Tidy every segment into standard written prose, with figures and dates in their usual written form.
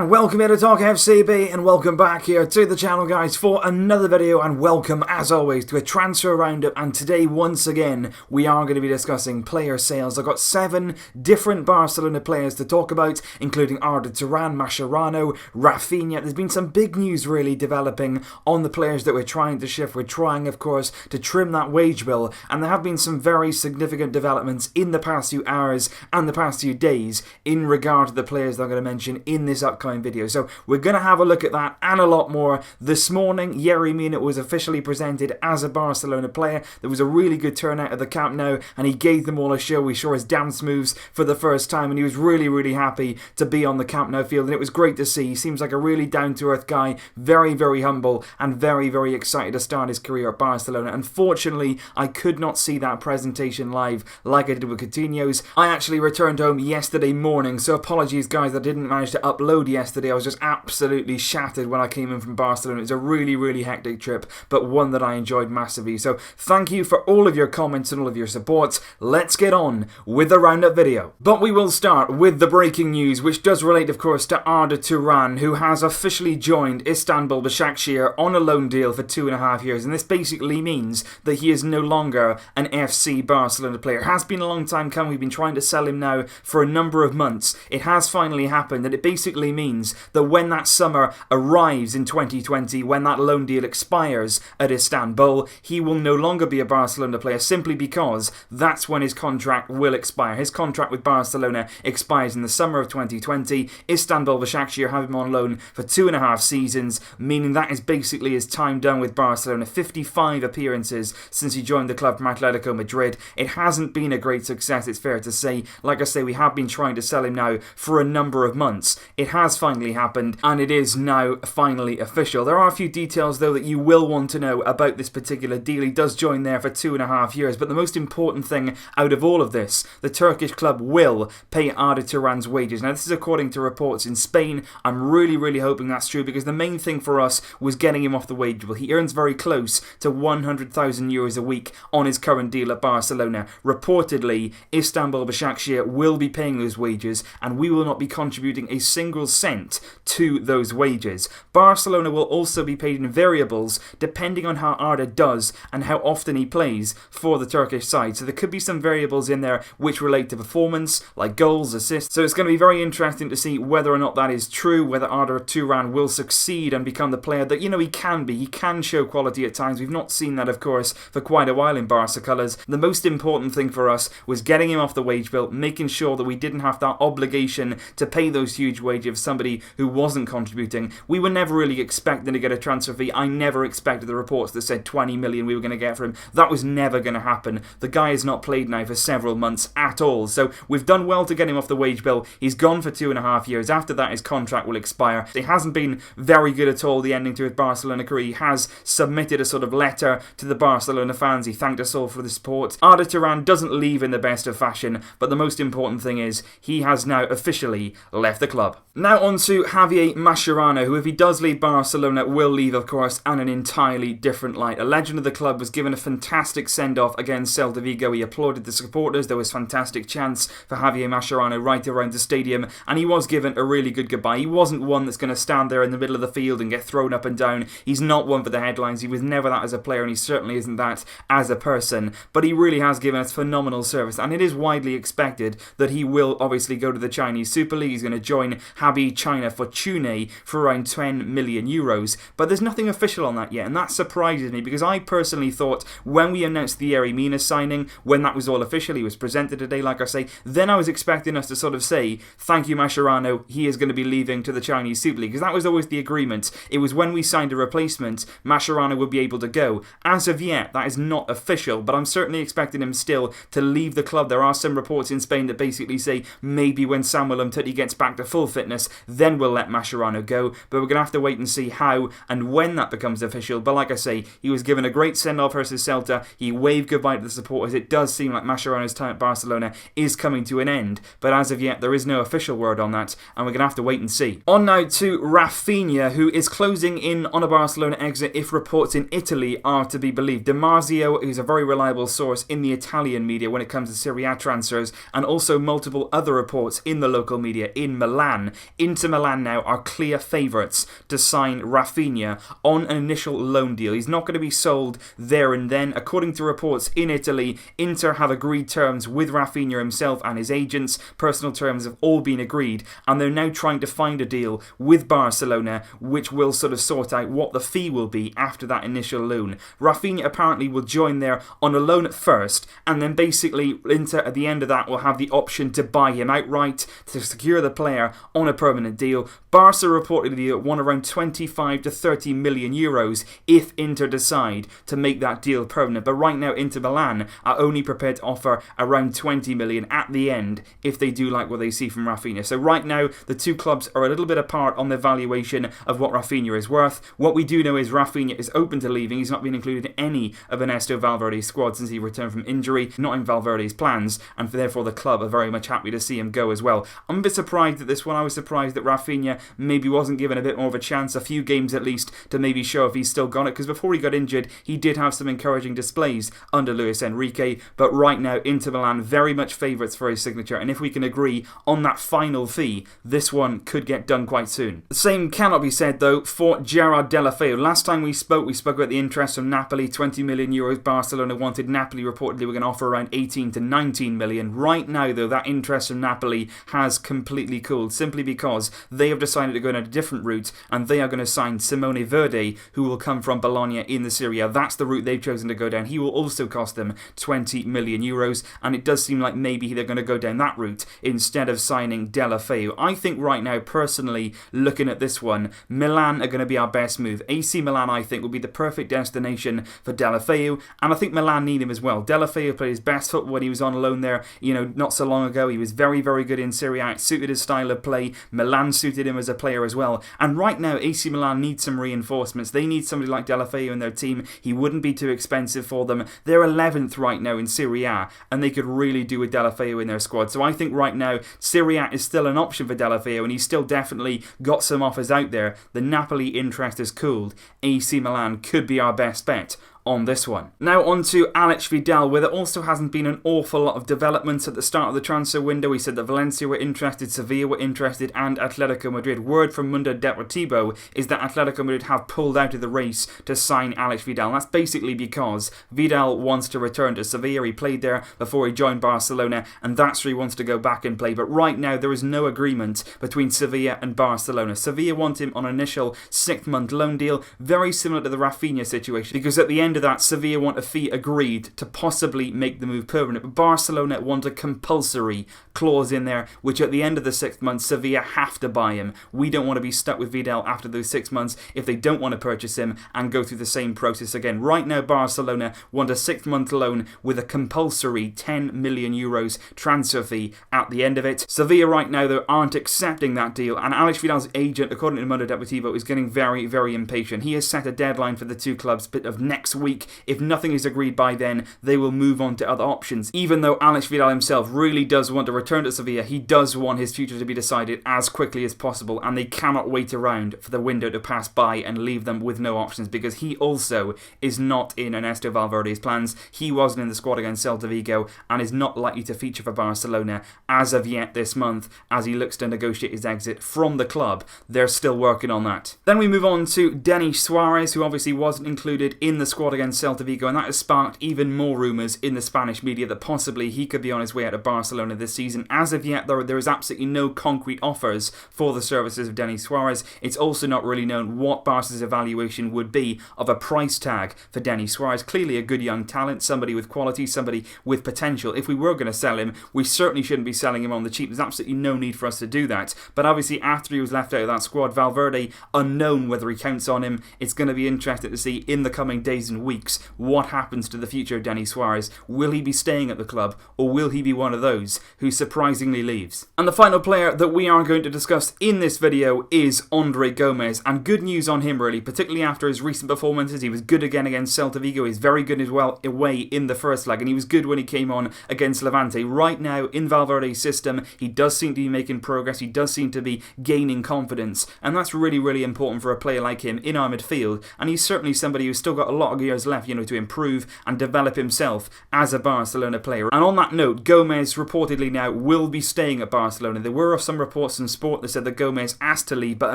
And welcome here to Talk FCB, and welcome back here to the channel, guys, for another video, and welcome as always to a transfer roundup. And today once again we are going to be discussing player sales. I've got 7 different Barcelona players to talk about, including Arda, Mascherano, Rafinha. There's been some big news really developing on the players that we're trying to shift. We're trying, of course, to trim that wage bill, and there have been some very significant developments in the past few hours and the past few days in regard to the players that I'm going to mention in this upcoming video. So we're going to have a look at that and a lot more. This morning, Yerry Mina was officially presented as a Barcelona player. There was a really good turnout at the Camp Nou, and he gave them all a show. We saw his dance moves for the first time, and he was really happy to be on the Camp Nou field, and it was great to see. He seems like a really down-to-earth guy, very humble, and very excited to start his career at Barcelona. Unfortunately, I could not see that presentation live like I did with Coutinho's. I actually returned home yesterday morning, so apologies guys, I didn't manage to upload yesterday. I was just absolutely shattered when I came in from Barcelona. It was a really hectic trip, but one that I enjoyed massively. So thank you for all of your comments and all of your support. Let's get on with the roundup video. But we will start with the breaking news, which does relate, of course, to Arda, who has officially joined Istanbul Başakşehir on a loan deal for 2.5 years, and this basically means that he is no longer an FC Barcelona player. It has been a long time coming. We've been trying to sell him now for a number of months. It has finally happened, and it basically means that when that summer arrives in 2020, when that loan deal expires at Istanbul, he will no longer be a Barcelona player, simply because that's when his contract will expire. His contract with Barcelona expires in the summer of 2020. Istanbul Başakşehir have him on loan for 2.5 seasons, meaning that is basically his time done with Barcelona. 55 appearances since he joined the club from Atletico Madrid. It hasn't been a great success, it's fair to say. Like I say, we have been trying to sell him now for a number of months. It has finally happened, and it is now finally official. There are a few details though that you will want to know about this particular deal. He does join there for 2.5 years, but the most important thing out of all of this, the Turkish club will pay Arda Turan's wages. Now this is according to reports in Spain. I'm really hoping that's true, because the main thing for us was getting him off the wage bill. He earns very close to 100,000 euros a week on his current deal at Barcelona. Reportedly, Istanbul Başakşehir will be paying those wages, and we will not be contributing a single cent to those wages. Barcelona will also be paid in variables depending on how Arda does and how often he plays for the Turkish side. So there could be some variables in there which relate to performance, like goals, assists. So it's going to be very interesting to see whether or not that is true, whether Arda Turan will succeed and become the player that, he can be. He can show quality at times. We've not seen that, of course, for quite a while in Barca colours. The most important thing for us was getting him off the wage bill, making sure that we didn't have that obligation to pay those huge wages of somebody who wasn't contributing. We were never really expecting to get a transfer fee. I never expected the reports that said 20 million we were going to get for him. That was never going to happen. The guy has not played now for several months at all. So we've done well to get him off the wage bill. He's gone for 2.5 years. After that, his contract will expire. It hasn't been very good at all, the ending to his Barcelona career. He has submitted a sort of letter to the Barcelona fans. He thanked us all for the support. Arda Turan doesn't leave in the best of fashion, but the most important thing is he has now officially left the club. Now on to Javier Mascherano, who, if he does leave Barcelona, will leave, of course, in an entirely different light. A legend of the club was given a fantastic send-off against Celta Vigo. He applauded the supporters. There was fantastic chants for Javier Mascherano right around the stadium, and he was given a really good goodbye. He wasn't one that's going to stand there in the middle of the field and get thrown up and down. He's not one for the headlines. He was never that as a player, and he certainly isn't that as a person. But he really has given us phenomenal service, and it is widely expected that he will obviously go to the Chinese Super League. He's going to join Habib China Fortune for around 10 million euros. But there's nothing official on that yet, and that surprises me, because I personally thought when we announced the Yerry Mina signing, when that was all official, he was presented today, like I say, then I was expecting us to sort of say, thank you Mascherano, he is going to be leaving to the Chinese Super League, because that was always the agreement. It was when we signed a replacement, Mascherano would be able to go. As of yet, that is not official, but I'm certainly expecting him still to leave the club. There are some reports in Spain that basically say maybe when Samuel Umtiti gets back to full fitness, then we'll let Mascherano go, but we're going to have to wait and see how and when that becomes official. But like I say, he was given a great send-off versus Celta. He waved goodbye to the supporters. It does seem like Mascherano's time at Barcelona is coming to an end, but as of yet, there is no official word on that, and we're going to have to wait and see. On now to Rafinha, who is closing in on a Barcelona exit if reports in Italy are to be believed. Di Marzio is a very reliable source in the Italian media when it comes to Serie A transfers, and also multiple other reports in the local media in Milan, in Inter Milan now are clear favourites to sign Rafinha on an initial loan deal. He's not going to be sold there and then. According to reports in Italy, Inter have agreed terms with Rafinha himself and his agents. Personal terms have all been agreed, and they're now trying to find a deal with Barcelona which will sort of sort out what the fee will be after that initial loan. Rafinha apparently will join there on a loan at first, and then basically Inter at the end of that will have the option to buy him outright to secure the player on a permanent deal. Barca reportedly want around 25 to 30 million euros if Inter decide to make that deal permanent. But right now Inter Milan are only prepared to offer around 20 million at the end if they do like what they see from Rafinha. So right now the two clubs are a little bit apart on their valuation of what Rafinha is worth. What we do know is Rafinha is open to leaving. He's not been included in any of Ernesto Valverde's squad since he returned from injury, not in Valverde's plans, and therefore the club are very much happy to see him go as well. I'm a bit surprised at this one. I was surprised that Rafinha maybe wasn't given a bit more of a chance, a few games at least, to maybe show if he's still got it, because before he got injured he did have some encouraging displays under Luis Enrique. But right now Inter Milan very much favourites for his signature, and if we can agree on that final fee, this one could get done quite soon. The same cannot be said though for Gerard Deulofeu. Last time we spoke about the interest from Napoli, 20 million euros Barcelona wanted. Napoli reportedly were going to offer around 18 to 19 million. Right now though, that interest from Napoli has completely cooled, simply because they have decided to go down a different route, and they are going to sign Simone Verde, who will come from Bologna in the Serie A. That's the route they've chosen to go down. He will also cost them 20 million euros, and it does seem like maybe they're going to go down that route instead of signing Deulofeu. I think right now, personally, looking at this one, Milan are going to be our best move. AC Milan, I think, will be the perfect destination for Deulofeu, and I think Milan need him as well. Deulofeu played his best football when he was on loan there, not so long ago. He was very, very good in Serie A. It suited his style of play. Milan suited him as a player as well. And right now, AC Milan need some reinforcements. They need somebody like Deulofeu in their team. He wouldn't be too expensive for them. They're 11th right now in Serie A, and they could really do with Deulofeu in their squad. So I think right now, Serie A is still an option for Deulofeu, and he's still definitely got some offers out there. The Napoli interest is cooled. AC Milan could be our best bet on this one. Now on to Alex Vidal, where there also hasn't been an awful lot of developments at the start of the transfer window. We said that Valencia were interested, Sevilla were interested, and Atletico Madrid. Word from Mundo Deportivo is that Atletico Madrid have pulled out of the race to sign Alex Vidal. And that's basically because Vidal wants to return to Sevilla. He played there before he joined Barcelona, and that's where he wants to go back and play. But right now there is no agreement between Sevilla and Barcelona. Sevilla want him on an initial 6-month loan deal, very similar to the Rafinha situation, because at the end of that, Sevilla want a fee agreed to possibly make the move permanent, but Barcelona want a compulsory clause in there, which at the end of the 6th month, Sevilla have to buy him. We don't want to be stuck with Vidal after those 6 months if they don't want to purchase him and go through the same process again. Right now, Barcelona want a 6-month loan with a compulsory 10 million euros transfer fee at the end of it. Sevilla right now, though, aren't accepting that deal, and Alex Vidal's agent, according to Mundo Deportivo, is getting very, very impatient. He has set a deadline for the two clubs of next week. If nothing is agreed by then, they will move on to other options. Even though Alex Vidal himself really does want to return to Sevilla, he does want his future to be decided as quickly as possible, and they cannot wait around for the window to pass by and leave them with no options, because he also is not in Ernesto Valverde's plans. He wasn't in the squad against Celta Vigo and is not likely to feature for Barcelona as of yet this month, as he looks to negotiate his exit from the club. They're still working on that. Then we move on to Denis Suarez, who obviously wasn't included in the squad against Celta Vigo, and that has sparked even more rumours in the Spanish media that possibly he could be on his way out of Barcelona this season. As of yet, though, there is absolutely no concrete offers for the services of Denis Suarez. It's also not really known what Barca's evaluation would be of a price tag for Denis Suarez. Clearly a good young talent, somebody with quality, somebody with potential. If we were going to sell him, we certainly shouldn't be selling him on the cheap. There's absolutely no need for us to do that. But obviously, after he was left out of that squad, Valverde, unknown whether he counts on him. It's going to be interesting to see in the coming days and weeks what happens to the future of Denis Suarez. Will he be staying at the club, or will he be one of those who surprisingly leaves? And the final player that we are going to discuss in this video is Andre Gomes, and good news on him really, particularly after his recent performances. He was good again against Celta Vigo. He's very good as well away in the first leg, and he was good when he came on against Levante. Right now in Valverde's system, he does seem to be making progress. He does seem to be gaining confidence, and that's really, really important for a player like him in our midfield. And he's certainly somebody who's still got a lot of years left, to improve and develop himself as a Barcelona player. And on that note, Gomez reportedly now will be staying at Barcelona. There were some reports in Sport that said that Gomez asked to leave, but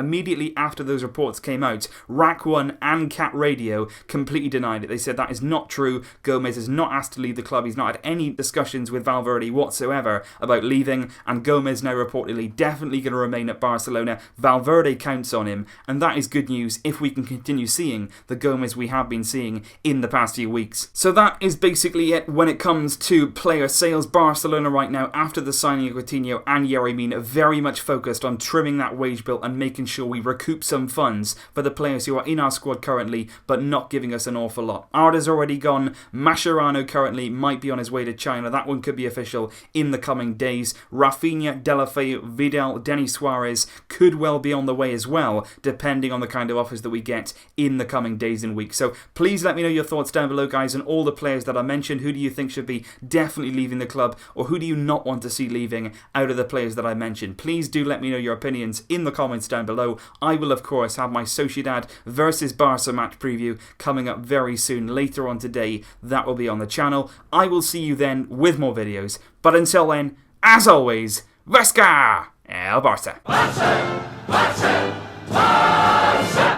immediately after those reports came out, Rack 1 and Cat Radio completely denied it. They said that is not true. Gomez has not asked to leave the club. He's not had any discussions with Valverde whatsoever about leaving, and Gomez now reportedly definitely going to remain at Barcelona. Valverde counts on him, and that is good news if we can continue seeing the Gomez we have been seeing in the past few weeks. So that is basically it when it comes to player sales. Barcelona right now, after the signing of Coutinho and Yerry Mina, are very much focused on trimming that wage bill and making sure we recoup some funds for the players who are in our squad currently, but not giving us an awful lot. Arda's already gone. Mascherano currently might be on his way to China. That one could be official in the coming days. Rafinha, Deulofeu, Vidal, Denis Suarez could well be on the way as well, depending on the kind of offers that we get in the coming days and weeks. So please let me know your thoughts down below, guys, on all the players that I mentioned. Who do you think should be definitely leaving the club, or who do you not want to see leaving out of the players that I mentioned? Please do let me know your opinions in the comments down below. I will, of course, have my Sociedad versus Barca match preview coming up very soon, later on today. That will be on the channel. I will see you then with more videos. But until then, as always, Vesca el Barça! Barça! Barça! Barça!